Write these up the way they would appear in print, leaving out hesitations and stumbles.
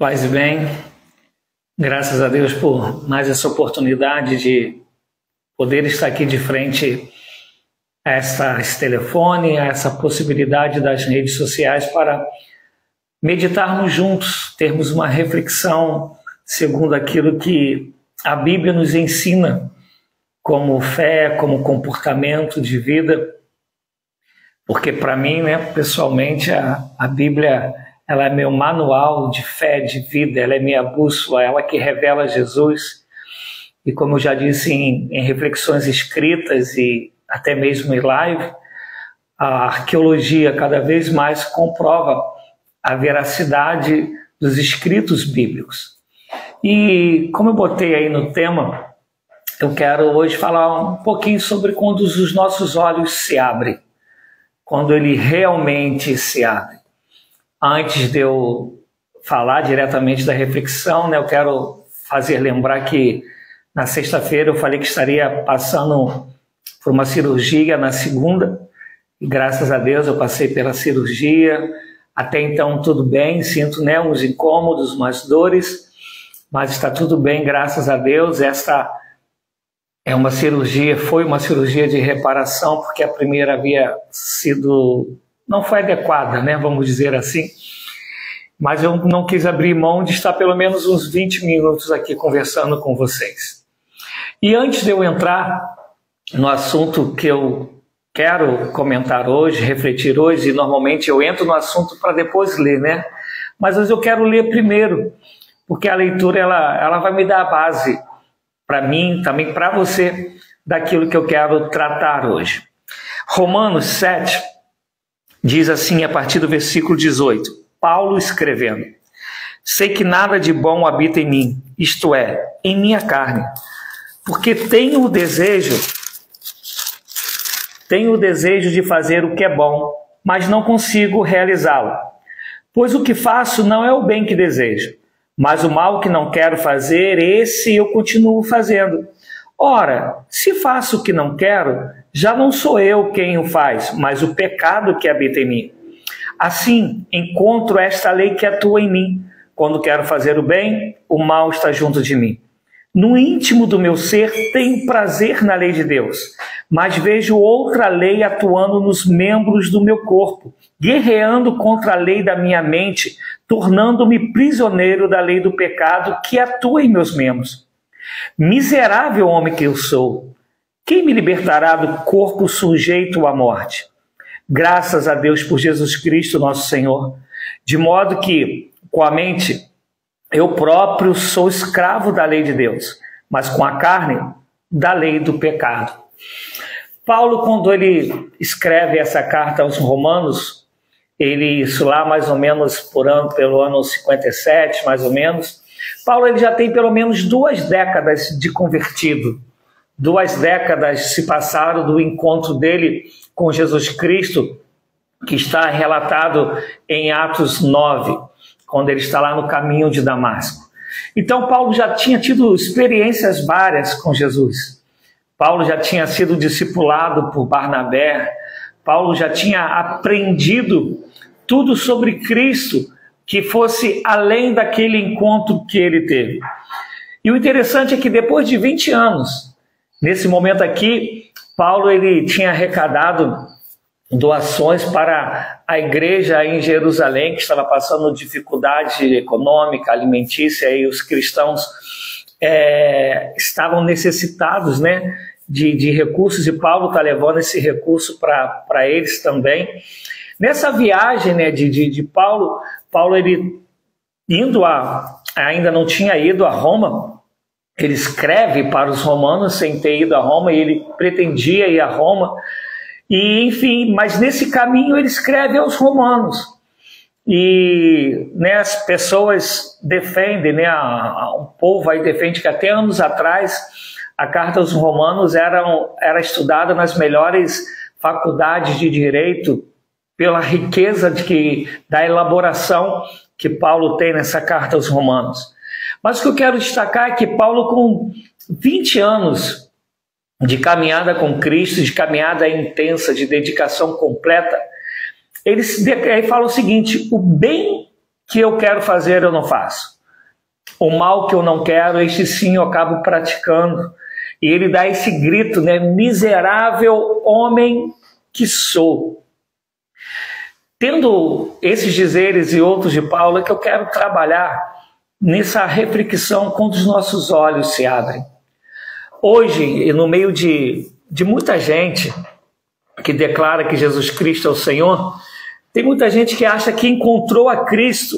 Paz e bem, graças a Deus por mais essa oportunidade de poder estar aqui de frente a esse telefone, a essa possibilidade das redes sociais para meditarmos juntos, termos uma reflexão segundo aquilo que a Bíblia nos ensina como fé, como comportamento de vida, porque para mim, pessoalmente, a Bíblia ela é meu manual de fé, de vida, ela é minha bússola, ela que revela Jesus. E como eu já disse em reflexões escritas e até mesmo em live, a arqueologia cada vez mais comprova a veracidade dos escritos bíblicos. E como eu botei aí no tema, eu quero hoje falar um pouquinho sobre quando os nossos olhos se abrem, quando ele realmente se abre. Antes de eu falar diretamente da reflexão, eu quero fazer lembrar que na sexta-feira eu falei que estaria passando por uma cirurgia na segunda, e graças a Deus eu passei pela cirurgia. Até então tudo bem, sinto uns incômodos, umas dores, mas está tudo bem, graças a Deus. Esta é uma cirurgia, foi uma cirurgia de reparação, porque a primeira havia sido, não foi adequada, vamos dizer assim. Mas eu não quis abrir mão de estar pelo menos uns 20 minutos aqui conversando com vocês. E antes de eu entrar no assunto que eu quero comentar hoje, refletir hoje, e normalmente eu entro no assunto para depois ler, Mas hoje eu quero ler primeiro, porque a leitura ela vai me dar a base para mim, também para você, daquilo que eu quero tratar hoje. Romanos 7 diz assim, a partir do versículo 18, Paulo escrevendo: sei que nada de bom habita em mim, isto é, em minha carne, porque tenho o desejo de fazer o que é bom, mas não consigo realizá-lo. Pois o que faço não é o bem que desejo, mas o mal que não quero fazer, esse eu continuo fazendo. Ora, se faço o que não quero, já não sou eu quem o faz, mas o pecado que habita em mim. Assim, encontro esta lei que atua em mim. Quando quero fazer o bem, o mal está junto de mim. No íntimo do meu ser, tenho prazer na lei de Deus, mas vejo outra lei atuando nos membros do meu corpo, guerreando contra a lei da minha mente, tornando-me prisioneiro da lei do pecado que atua em meus membros. Miserável homem que eu sou, quem me libertará do corpo sujeito à morte? Graças a Deus por Jesus Cristo, nosso Senhor, de modo que, com a mente, eu próprio sou escravo da lei de Deus, mas com a carne, da lei do pecado. Paulo, quando ele escreve essa carta aos Romanos, isso lá mais ou menos pelo ano 57, mais ou menos, Paulo ele já tem pelo menos 2 décadas de convertido. 2 décadas se passaram do encontro dele com Jesus Cristo, que está relatado em Atos 9, quando ele está lá no caminho de Damasco. Então Paulo já tinha tido experiências várias com Jesus. Paulo já tinha sido discipulado por Barnabé. Paulo já tinha aprendido tudo sobre Cristo que fosse além daquele encontro que ele teve. E o interessante é que depois de 20 anos, nesse momento aqui, Paulo ele tinha arrecadado doações para a igreja em Jerusalém, que estava passando dificuldade econômica, alimentícia, e os cristãos estavam necessitados de recursos, e Paulo está levando esse recurso para eles também. Nessa viagem de Paulo, ele ainda não tinha ido a Roma. Ele escreve para os romanos sem ter ido a Roma, e ele pretendia ir a Roma. E, enfim, mas nesse caminho ele escreve aos romanos. E as pessoas defendem, um povo aí defende que até anos atrás a carta aos romanos era estudada nas melhores faculdades de direito pela riqueza da elaboração que Paulo tem nessa carta aos romanos. Mas o que eu quero destacar é que Paulo, com 20 anos de caminhada com Cristo, de caminhada intensa, de dedicação completa, ele fala o seguinte: o bem que eu quero fazer eu não faço. O mal que eu não quero, este sim eu acabo praticando. E ele dá esse grito, né? Miserável homem que sou. Tendo esses dizeres e outros de Paulo, é que eu quero trabalhar nessa reflexão quando os nossos olhos se abrem. Hoje, no meio de muita gente que declara que Jesus Cristo é o Senhor, tem muita gente que acha que encontrou a Cristo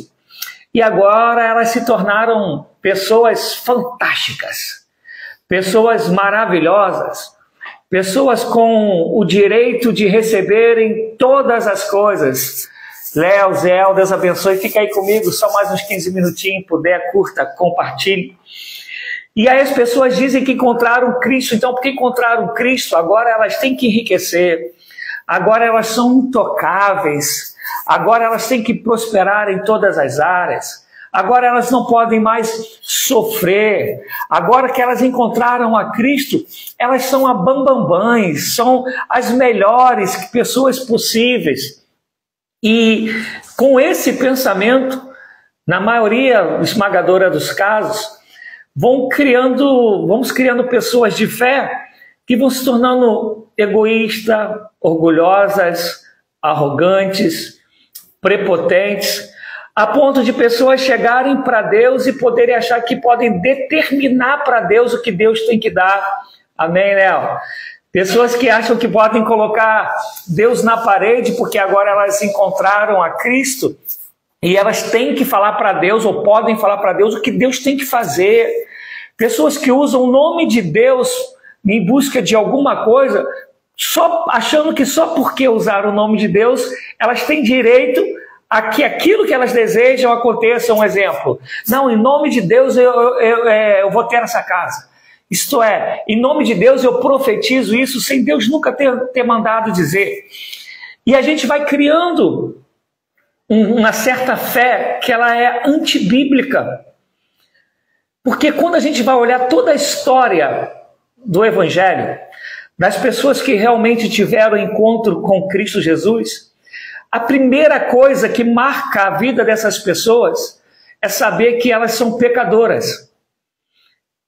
e agora elas se tornaram pessoas fantásticas, pessoas maravilhosas, pessoas com o direito de receberem todas as coisas. Léo, Zé, Deus abençoe, fica aí comigo, só mais uns 15 minutinhos, puder, curta, compartilhe. E aí as pessoas dizem que encontraram Cristo, então porque encontraram Cristo, agora elas têm que enriquecer, agora elas são intocáveis, agora elas têm que prosperar em todas as áreas, agora elas não podem mais sofrer, agora que elas encontraram a Cristo, elas são a bambambãs, são as melhores pessoas possíveis. E com esse pensamento, na maioria esmagadora dos casos, vamos criando pessoas de fé que vão se tornando egoístas, orgulhosas, arrogantes, prepotentes, a ponto de pessoas chegarem para Deus e poderem achar que podem determinar para Deus o que Deus tem que dar. Amém, Léo? Pessoas que acham que podem colocar Deus na parede porque agora elas encontraram a Cristo e elas têm que falar para Deus ou podem falar para Deus o que Deus tem que fazer. Pessoas que usam o nome de Deus em busca de alguma coisa, só achando que só porque usaram o nome de Deus, elas têm direito a que aquilo que elas desejam aconteça. Um exemplo. Não, em nome de Deus eu vou ter essa casa. Isto é, em nome de Deus eu profetizo isso sem Deus nunca ter mandado dizer. E a gente vai criando uma certa fé que ela é antibíblica. Porque quando a gente vai olhar toda a história do Evangelho, das pessoas que realmente tiveram encontro com Cristo Jesus, a primeira coisa que marca a vida dessas pessoas é saber que elas são pecadoras.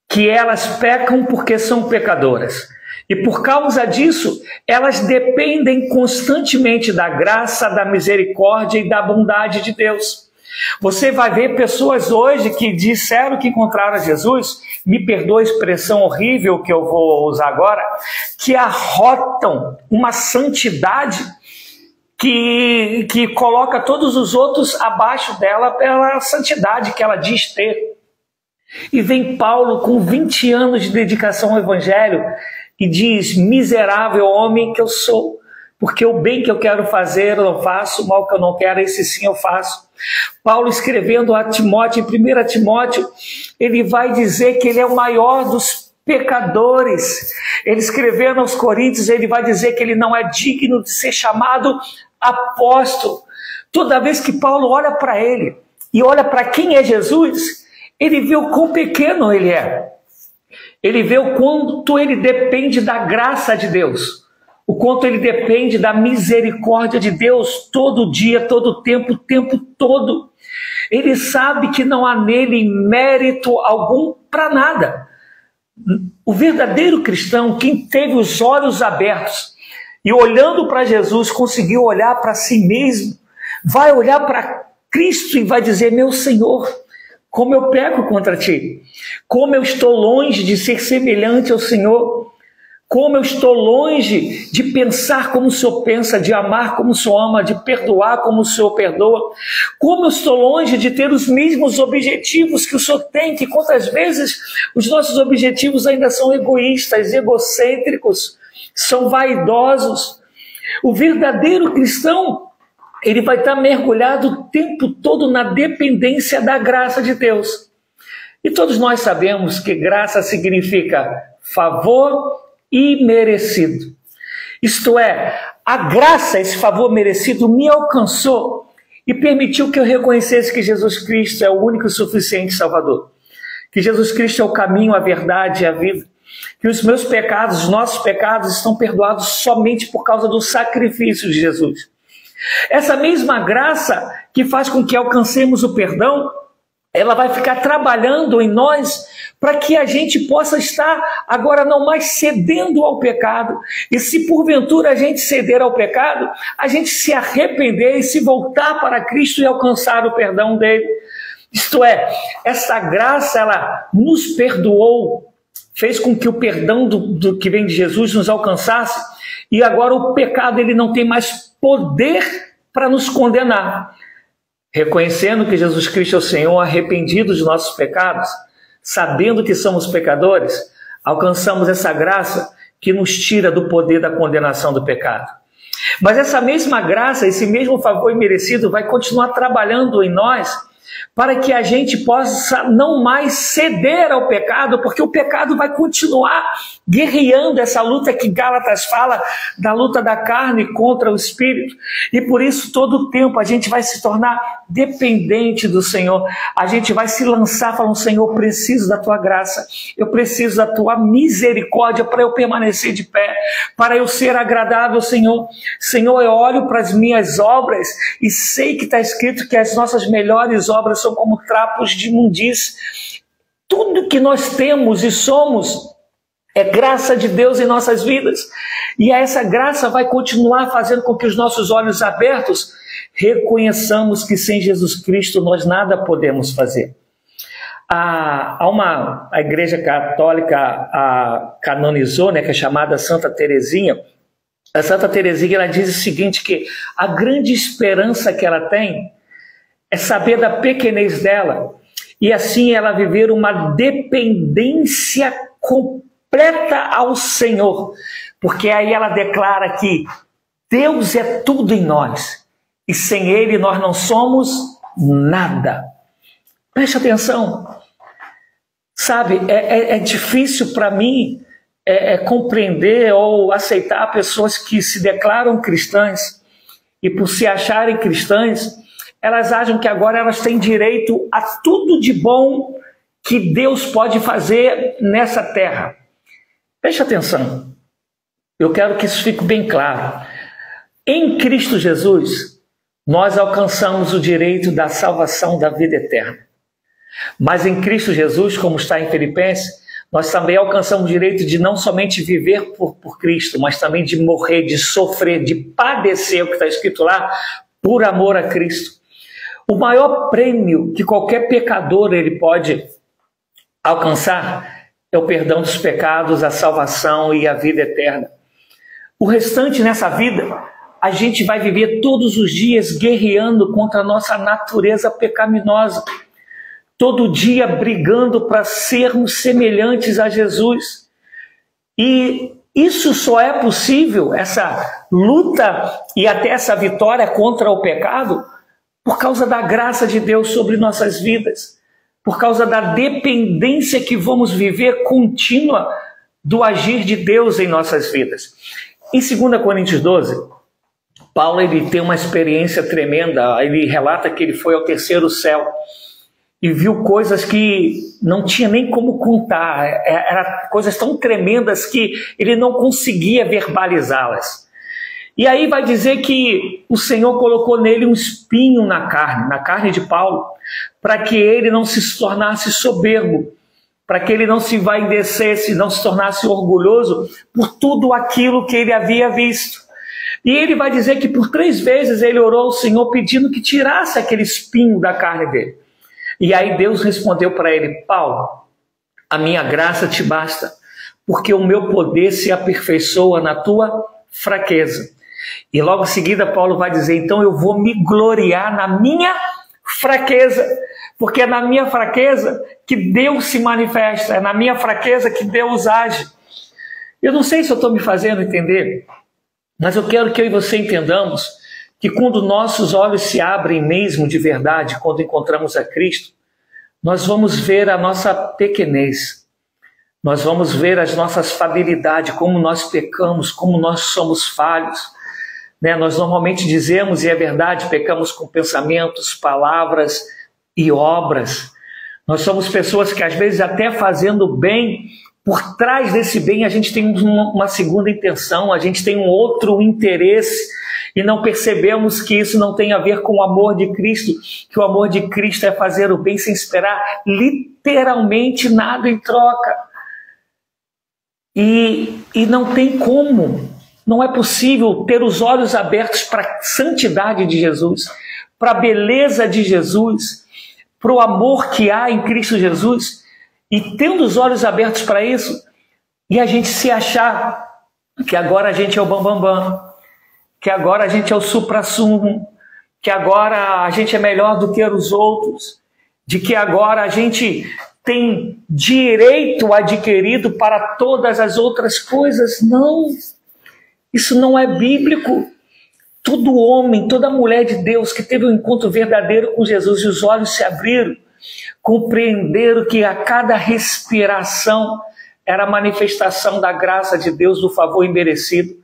Que elas pecam porque são pecadoras. E por causa disso, elas dependem constantemente da graça, da misericórdia e da bondade de Deus. Você vai ver pessoas hoje que disseram que encontraram Jesus, me perdoa a expressão horrível que eu vou usar agora, que arrotam uma santidade que coloca todos os outros abaixo dela pela santidade que ela diz ter. E vem Paulo com 20 anos de dedicação ao Evangelho e diz, miserável homem que eu sou, porque o bem que eu quero fazer eu não faço, o mal que eu não quero, esse sim eu faço. Paulo escrevendo a Timóteo, em 1 Timóteo, ele vai dizer que ele é o maior dos pecadores. Ele escrevendo aos Coríntios, ele vai dizer que ele não é digno de ser chamado apóstolo. Toda vez que Paulo olha para ele e olha para quem é Jesus, ele vê o quão pequeno ele é. Ele vê o quanto ele depende da graça de Deus. O quanto ele depende da misericórdia de Deus todo dia, todo tempo, o tempo todo. Ele sabe que não há nele mérito algum para nada. O verdadeiro cristão, quem teve os olhos abertos e olhando para Jesus conseguiu olhar para si mesmo, vai olhar para Cristo e vai dizer, meu Senhor, como eu peco contra ti, como eu estou longe de ser semelhante ao Senhor, como eu estou longe de pensar como o Senhor pensa, de amar como o Senhor ama, de perdoar como o Senhor perdoa, como eu estou longe de ter os mesmos objetivos que o Senhor tem, que quantas vezes os nossos objetivos ainda são egoístas, egocêntricos, são vaidosos. O verdadeiro cristão, ele vai estar mergulhado o tempo todo na dependência da graça de Deus. E todos nós sabemos que graça significa favor imerecido. Isto é, a graça, esse favor merecido, me alcançou e permitiu que eu reconhecesse que Jesus Cristo é o único e suficiente Salvador. Que Jesus Cristo é o caminho, a verdade e a vida. Que os meus pecados, os nossos pecados estão perdoados somente por causa do sacrifício de Jesus. Essa mesma graça que faz com que alcancemos o perdão, ela vai ficar trabalhando em nós para que a gente possa estar agora não mais cedendo ao pecado. E se porventura a gente ceder ao pecado, a gente se arrepender e se voltar para Cristo e alcançar o perdão dele. Isto é, essa graça, ela nos perdoou, fez com que o perdão do que vem de Jesus nos alcançasse, e agora o pecado ele não tem mais poder para nos condenar. Reconhecendo que Jesus Cristo é o Senhor, arrependidos de nossos pecados, sabendo que somos pecadores, alcançamos essa graça que nos tira do poder da condenação do pecado. Mas essa mesma graça, esse mesmo favor imerecido vai continuar trabalhando em nós para que a gente possa não mais ceder ao pecado, porque o pecado vai continuar guerreando essa luta que Gálatas fala, da luta da carne contra o espírito. E por isso todo o tempo a gente vai se tornar dependente do Senhor. A gente vai se lançar falando: Senhor, eu preciso da tua graça, eu preciso da tua misericórdia para eu permanecer de pé, para eu ser agradável, Senhor. Senhor, eu olho para as minhas obras e sei que está escrito que as nossas melhores obras são como trapos de imundície. Tudo que nós temos e somos é graça de Deus em nossas vidas. E essa graça vai continuar fazendo com que os nossos olhos abertos reconheçamos que sem Jesus Cristo nós nada podemos fazer. A Igreja Católica canonizou, que é chamada Santa Teresinha. A Santa Teresinha, ela diz o seguinte, que a grande esperança que ela tem é saber da pequenez dela e assim ela viver uma dependência completa ao Senhor, porque aí ela declara que Deus é tudo em nós e sem Ele nós não somos nada. Preste atenção, sabe, é difícil para mim compreender ou aceitar pessoas que se declaram cristãs e por se acharem cristãs, elas acham que agora elas têm direito a tudo de bom que Deus pode fazer nessa terra. Preste atenção, eu quero que isso fique bem claro. Em Cristo Jesus, nós alcançamos o direito da salvação da vida eterna. Mas em Cristo Jesus, como está em Filipenses, nós também alcançamos o direito de não somente viver por Cristo, mas também de morrer, de sofrer, de padecer, o que está escrito lá, por amor a Cristo. O maior prêmio que qualquer pecador ele pode alcançar é o perdão dos pecados, a salvação e a vida eterna. O restante nessa vida, a gente vai viver todos os dias guerreando contra a nossa natureza pecaminosa. Todo dia brigando para sermos semelhantes a Jesus. E isso só é possível, essa luta e até essa vitória contra o pecado, por causa da graça de Deus sobre nossas vidas, por causa da dependência que vamos viver contínua do agir de Deus em nossas vidas. Em 2 Coríntios 12, Paulo ele tem uma experiência tremenda, ele relata que ele foi ao terceiro céu e viu coisas que não tinha nem como contar, eram coisas tão tremendas que ele não conseguia verbalizá-las. E aí vai dizer que o Senhor colocou nele um espinho na carne de Paulo, para que ele não se tornasse soberbo, para que ele não se envaidecesse, não se tornasse orgulhoso por tudo aquilo que ele havia visto. E ele vai dizer que por 3 vezes ele orou ao Senhor pedindo que tirasse aquele espinho da carne dele. E aí Deus respondeu para ele: Paulo, a minha graça te basta, porque o meu poder se aperfeiçoa na tua fraqueza. E logo em seguida Paulo vai dizer: então eu vou me gloriar na minha fraqueza, porque é na minha fraqueza que Deus se manifesta, é na minha fraqueza que Deus age. Eu não sei se eu estou me fazendo entender, mas eu quero que eu e você entendamos que quando nossos olhos se abrem mesmo de verdade, quando encontramos a Cristo, nós vamos ver a nossa pequenez, nós vamos ver as nossas falibilidades, como nós pecamos, como nós somos falhos. Nós normalmente dizemos, e é verdade, pecamos com pensamentos, palavras e obras. Nós somos pessoas que às vezes até fazendo bem, por trás desse bem a gente tem uma segunda intenção, a gente tem um outro interesse. e não percebemos que isso não tem a ver com o amor de Cristo, que o amor de Cristo é fazer o bem sem esperar literalmente nada em troca. E não tem como, não é possível ter os olhos abertos para a santidade de Jesus, para a beleza de Jesus, para o amor que há em Cristo Jesus, e tendo os olhos abertos para isso, e a gente se achar que agora a gente é o bambambam, que agora a gente é o suprassumo, que agora a gente é melhor do que os outros, de que agora a gente tem direito adquirido para todas as outras coisas. Não, isso não é bíblico. Todo homem, toda mulher de Deus que teve um encontro verdadeiro com Jesus e os olhos se abriram, compreenderam que a cada respiração era a manifestação da graça de Deus, do favor imerecido.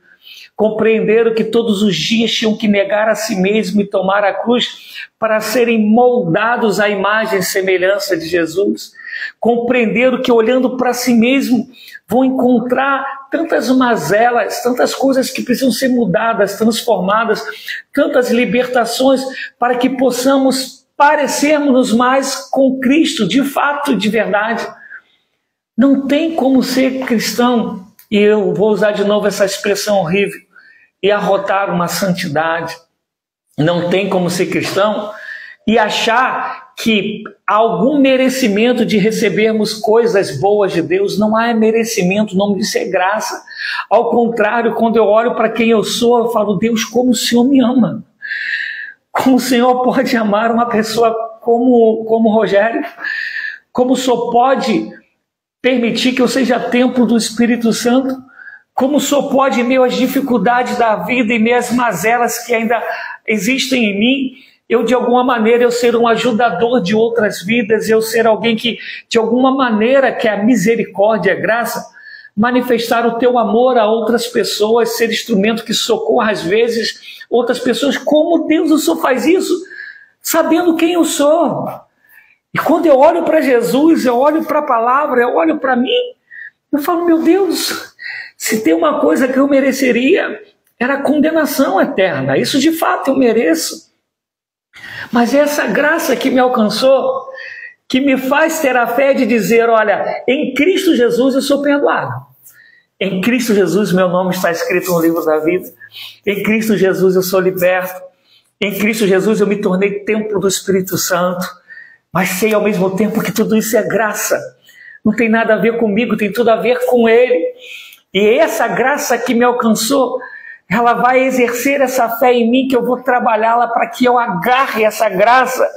Compreenderam que todos os dias tinham que negar a si mesmo e tomar a cruz para serem moldados à imagem e semelhança de Jesus. Compreenderam que olhando para si mesmo vão encontrar tantas mazelas, tantas coisas que precisam ser mudadas, transformadas, tantas libertações para que possamos parecermos mais com Cristo, de fato, de verdade. Não tem como ser cristão, e eu vou usar de novo essa expressão horrível, e arrotar uma santidade. Não tem como ser cristão e achar que há algum merecimento de recebermos coisas boas de Deus. Não há merecimento, o nome disso é graça. Ao contrário, quando eu olho para quem eu sou, eu falo, Deus, como o Senhor me ama. Como o Senhor pode amar uma pessoa como Rogério? Como o Senhor pode permitir que eu seja templo do Espírito Santo? Como o Senhor pode, em meio às dificuldades da vida, em meio às mazelas que ainda existem em mim, eu de alguma maneira eu ser um ajudador de outras vidas, eu ser alguém que de alguma maneira, que é a misericórdia, a graça, manifestar o teu amor a outras pessoas, ser instrumento que socorra às vezes outras pessoas. Como Deus o Senhor faz isso? Sabendo quem eu sou. E quando eu olho para Jesus, eu olho para a palavra, eu olho para mim, eu falo, meu Deus, se tem uma coisa que eu mereceria, era a condenação eterna. Isso de fato eu mereço. Mas é essa graça que me alcançou, que me faz ter a fé de dizer, olha, em Cristo Jesus eu sou perdoado. Em Cristo Jesus meu nome está escrito no livro da vida. Em Cristo Jesus eu sou liberto. Em Cristo Jesus eu me tornei templo do Espírito Santo. Mas sei ao mesmo tempo que tudo isso é graça. Não tem nada a ver comigo, tem tudo a ver com Ele. E essa graça que me alcançou, ela vai exercer essa fé em mim, que eu vou trabalhá-la para que eu agarre essa graça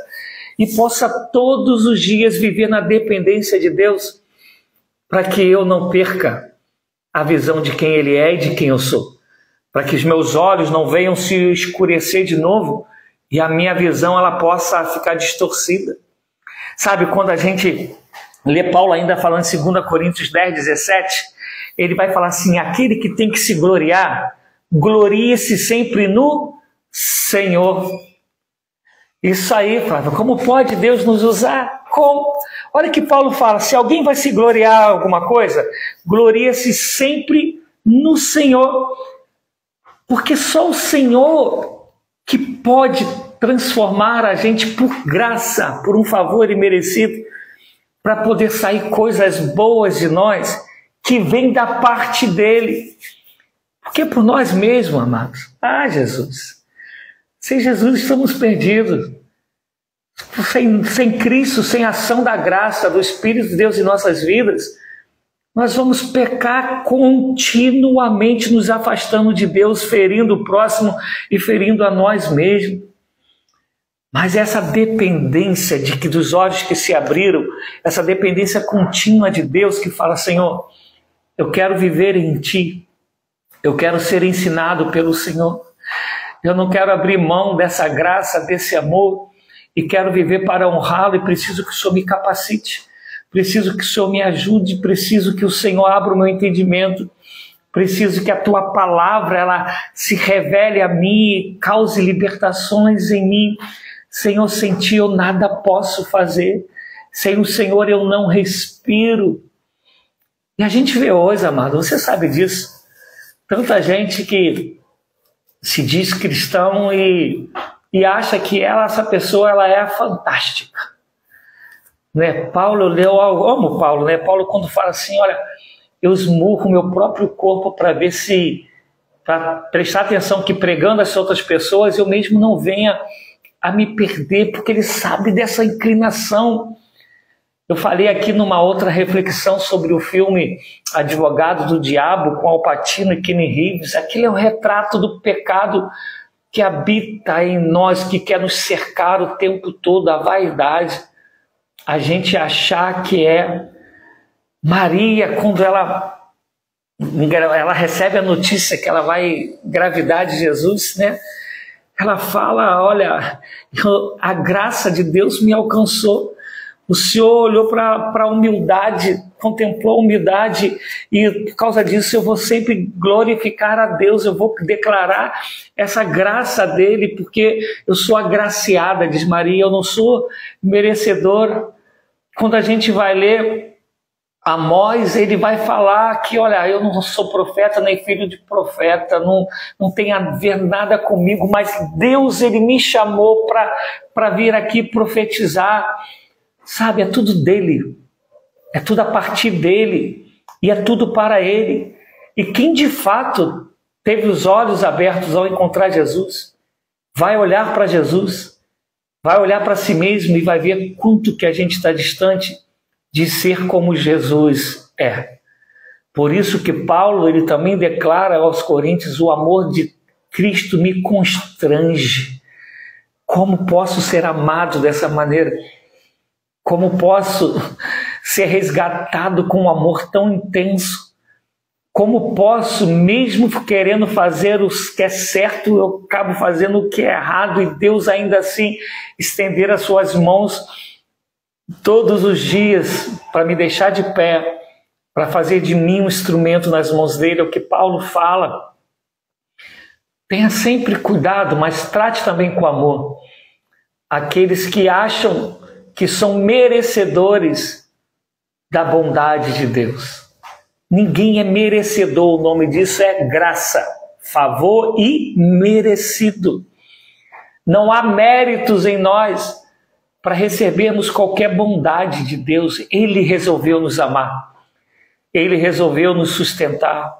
e possa todos os dias viver na dependência de Deus, para que eu não perca a visão de quem Ele é e de quem eu sou. Para que os meus olhos não venham se escurecer de novo e a minha visão ela possa ficar distorcida. Sabe, quando a gente lê Paulo ainda falando em 2 Coríntios 10, 17, ele vai falar assim, aquele que tem que se gloriar, glorie-se sempre no Senhor. Isso aí, Flávio, como pode Deus nos usar? Como? Olha que Paulo fala, se alguém vai se gloriar alguma coisa, glorie-se sempre no Senhor. Porque só o Senhor que pode transformar a gente por graça, por um favor imerecido, para poder sair coisas boas de nós, que vem da parte dele. Porque por nós mesmos, amados, Jesus, sem Jesus estamos perdidos. Sem Cristo, sem a ação da graça, do Espírito de Deus em nossas vidas, nós vamos pecar continuamente, nos afastando de Deus, ferindo o próximo e ferindo a nós mesmos. Mas essa dependência de que dos olhos que se abriram, essa dependência contínua de Deus que fala, Senhor, eu quero viver em Ti, eu quero ser ensinado pelo Senhor, eu não quero abrir mão dessa graça, desse amor, e quero viver para honrá-lo, e preciso que o Senhor me capacite, preciso que o Senhor me ajude, preciso que o Senhor abra o meu entendimento, preciso que a Tua palavra ela se revele a mim, cause libertações em mim. Senhor, sem Ti eu nada posso fazer, sem o Senhor eu não respiro. E a gente vê hoje, amado, você sabe disso, tanta gente que se diz cristão e acha que essa pessoa ela é fantástica. Né? Paulo, eu amo Paulo, né? Paulo quando fala assim, olha, eu esmurro meu próprio corpo para ver se, para prestar atenção que pregando as outras pessoas eu mesmo não venha a me perder, porque ele sabe dessa inclinação. Eu falei aqui numa outra reflexão sobre o filme Advogado do Diabo, com Al Pacino e Keanu Reeves. Aquilo é um retrato do pecado que habita em nós, que quer nos cercar o tempo todo, a vaidade. A gente achar que é Maria, quando ela recebe a notícia que ela vai engravidar de Jesus, né? Ela fala, olha, a graça de Deus me alcançou. O Senhor olhou para a humildade, contemplou a humildade e por causa disso eu vou sempre glorificar a Deus, eu vou declarar essa graça dele, porque eu sou agraciada, diz Maria, eu não sou merecedor. Quando a gente vai ler Amós, ele vai falar que, olha, eu não sou profeta nem filho de profeta, não tem a ver nada comigo, mas Deus, ele me chamou para vir aqui profetizar. Sabe, é tudo dele, é tudo a partir dele e é tudo para ele. E quem de fato teve os olhos abertos ao encontrar Jesus, vai olhar para Jesus, vai olhar para si mesmo e vai ver quanto que a gente está distante de ser como Jesus é. Por isso que Paulo ele também declara aos Coríntios, o amor de Cristo me constrange. Como posso ser amado dessa maneira? Como posso ser resgatado com um amor tão intenso? Como posso, mesmo querendo fazer o que é certo, eu acabo fazendo o que é errado e Deus ainda assim estender as suas mãos todos os dias para me deixar de pé, para fazer de mim um instrumento nas mãos dele? É o que Paulo fala. Tenha sempre cuidado, mas trate também com amor aqueles que acham que são merecedores da bondade de Deus. Ninguém é merecedor, o nome disso é graça, favor e merecido. Não há méritos em nós para recebermos qualquer bondade de Deus. Ele resolveu nos amar, ele resolveu nos sustentar,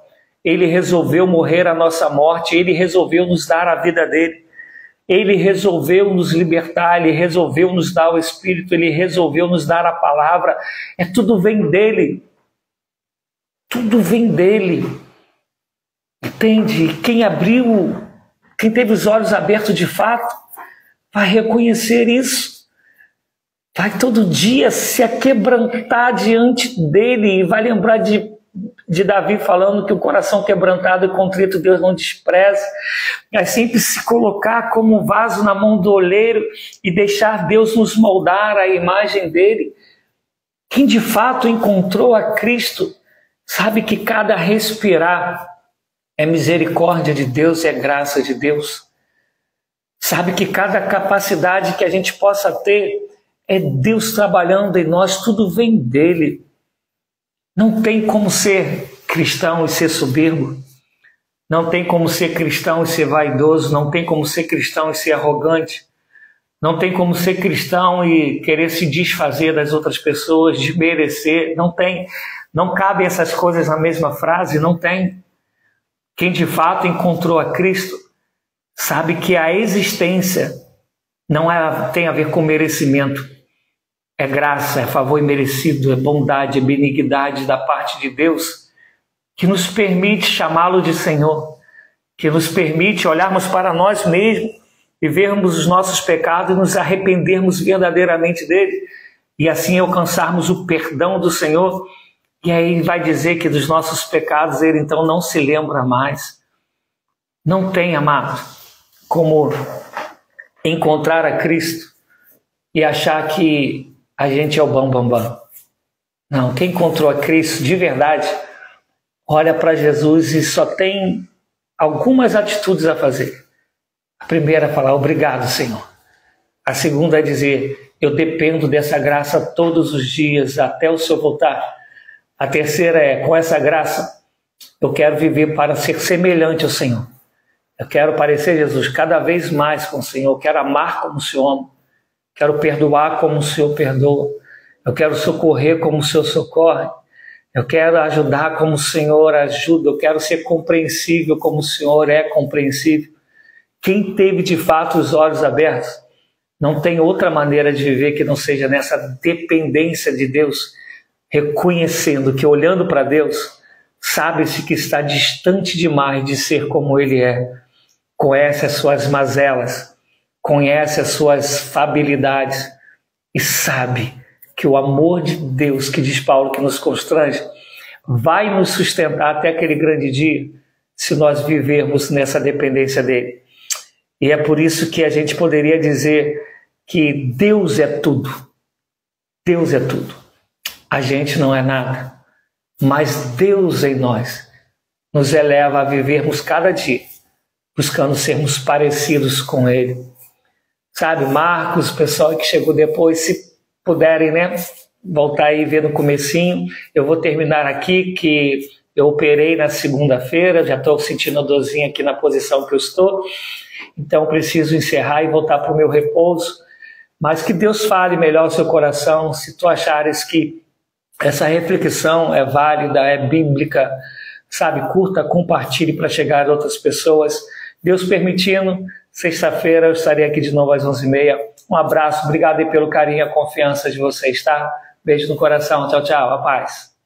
ele resolveu morrer a nossa morte, ele resolveu nos dar a vida dele. Ele resolveu nos libertar, ele resolveu nos dar o Espírito, ele resolveu nos dar a palavra. Tudo vem dele. Tudo vem dele. Entende? Quem teve os olhos abertos de fato, vai reconhecer isso. Vai todo dia se aquebrantar diante dele e vai lembrar de Davi falando que o coração quebrantado e contrito Deus não despreza. É sempre se colocar como um vaso na mão do oleiro e deixar Deus nos moldar à imagem dele. Quem de fato encontrou a Cristo sabe que cada respirar é misericórdia de Deus, é graça de Deus. Sabe que cada capacidade que a gente possa ter é Deus trabalhando em nós, tudo vem dele. Não tem como ser cristão e ser soberbo. Não tem como ser cristão e ser vaidoso. Não tem como ser cristão e ser arrogante. Não tem como ser cristão e querer se desfazer das outras pessoas, desmerecer. Não tem. Não cabem essas coisas na mesma frase. Não tem. Quem de fato encontrou a Cristo sabe que a existência não tem a ver com merecimento. É graça, é favor imerecido, é bondade, é benignidade da parte de Deus que nos permite chamá-lo de Senhor, que nos permite olharmos para nós mesmos e vermos os nossos pecados e nos arrependermos verdadeiramente dele e assim alcançarmos o perdão do Senhor. E aí ele vai dizer que dos nossos pecados ele então não se lembra mais. Não tem, amado, como encontrar a Cristo e achar que a gente é o bam. Não, quem encontrou a Cristo de verdade, olha para Jesus e só tem algumas atitudes a fazer. A primeira é falar obrigado, Senhor. A segunda é dizer, eu dependo dessa graça todos os dias até o Senhor voltar. A terceira é, com essa graça, eu quero viver para ser semelhante ao Senhor. Eu quero parecer, Jesus, cada vez mais com o Senhor. Eu quero amar como o Senhor ama. Quero perdoar como o Senhor perdoa. Eu quero socorrer como o Senhor socorre. Eu quero ajudar como o Senhor ajuda. Eu quero ser compreensível como o Senhor é compreensível. Quem teve de fato os olhos abertos não tem outra maneira de viver que não seja nessa dependência de Deus, reconhecendo que olhando para Deus, sabe-se que está distante demais de ser como Ele é. Conhece as suas mazelas, conhece as suas fabilidades e sabe que o amor de Deus, que diz Paulo, que nos constrange, vai nos sustentar até aquele grande dia, se nós vivermos nessa dependência dEle. E é por isso que a gente poderia dizer que Deus é tudo. Deus é tudo. A gente não é nada. Mas Deus em nós nos eleva a vivermos cada dia, buscando sermos parecidos com Ele. Sabe, Marcos, o pessoal que chegou depois, se puderem, voltar aí e ver no comecinho. Eu vou terminar aqui, que eu operei na segunda-feira, já estou sentindo a dorzinha aqui na posição que eu estou. Então preciso encerrar e voltar para o meu repouso. Mas que Deus fale melhor ao seu coração. Se tu achares que essa reflexão é válida, é bíblica, sabe, curta, compartilhe para chegar a outras pessoas. Deus permitindo, sexta-feira eu estarei aqui de novo às 11h30. Um abraço, obrigado aí pelo carinho e a confiança de vocês, tá? Beijo no coração, tchau, tchau, a paz.